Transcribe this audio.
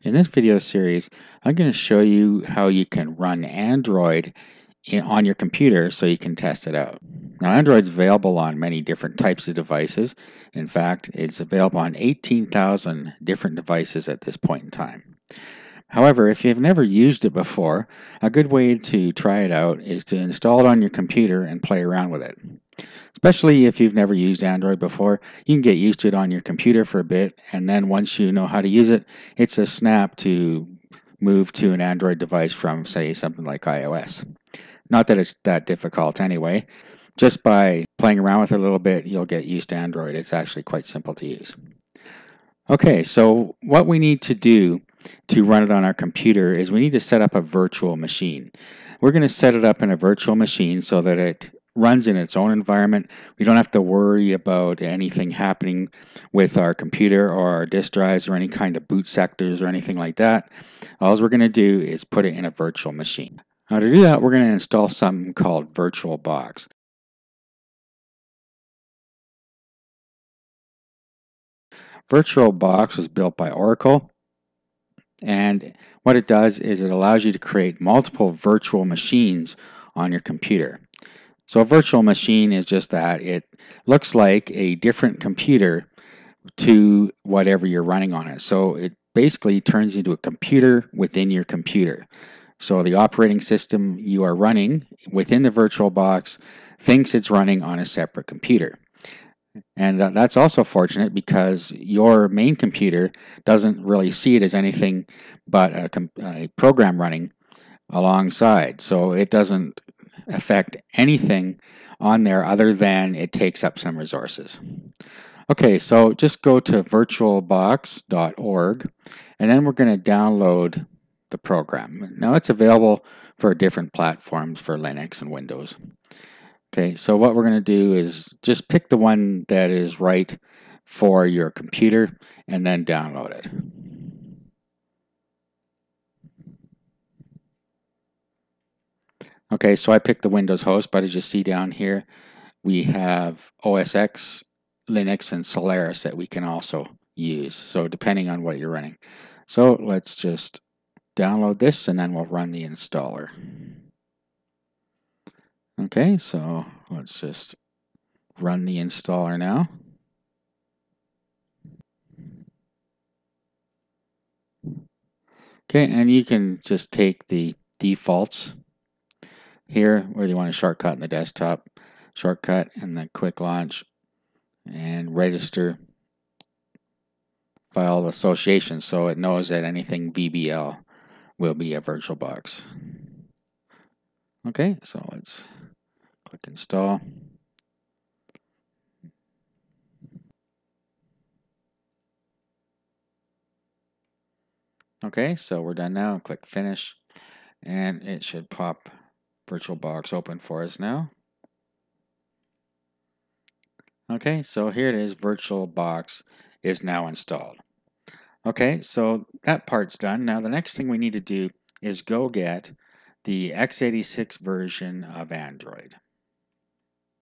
In this video series, I'm going to show you how you can run Android on your computer so you can test it out. Now, Android's available on many different types of devices. In fact, it's available on 18,000 different devices at this point in time. However, if you've never used it before, a good way to try it out is to install it on your computer and play around with it. Especially if you've never used Android before, you can get used to it on your computer for a bit, and then once you know how to use it, it's a snap to move to an Android device from, say, something like iOS. Not that it's that difficult anyway. Just by playing around with it a little bit, you'll get used to Android. It's actually quite simple to use. Okay, so what we need to do to run it on our computer is we need to set up a virtual machine. We're going to set it up in a virtual machine so that it runs in its own environment. We don't have to worry about anything happening with our computer or our disk drives or any kind of boot sectors or anything like that. All we're going to do is put it in a virtual machine. Now to do that, we're going to install something called VirtualBox. VirtualBox was built by Oracle, and what it does is it allows you to create multiple virtual machines on your computer. So a virtual machine is just that. It looks like a different computer to whatever you're running on it. So it basically turns into a computer within your computer. So the operating system you are running within the VirtualBox thinks it's running on a separate computer. And that's also fortunate because your main computer doesn't really see it as anything but a program running alongside. So it doesn't affect anything on there other than it takes up some resources. Okay, so just go to virtualbox.org and then we're going to download the program. Now it's available for different platforms for Linux and Windows. Okay, so what we're going to do is just pick the one that is right for your computer and then download it. Okay, so I picked the Windows host, but as you see down here, we have OS X, Linux, and Solaris that we can also use. So depending on what you're running. So let's just download this and then we'll run the installer. Okay, so let's just run the installer now. Okay, and you can just take the defaults here, whether you want a shortcut in the desktop, shortcut and the quick launch, and register file association so it knows that anything VBL will be a VirtualBox. Okay, so let's click install. Okay, so we're done now. Click finish and it should pop VirtualBox open for us now. Okay, so here it is, VirtualBox is now installed. Okay, so that part's done. Now the next thing we need to do is go get the x86 version of Android.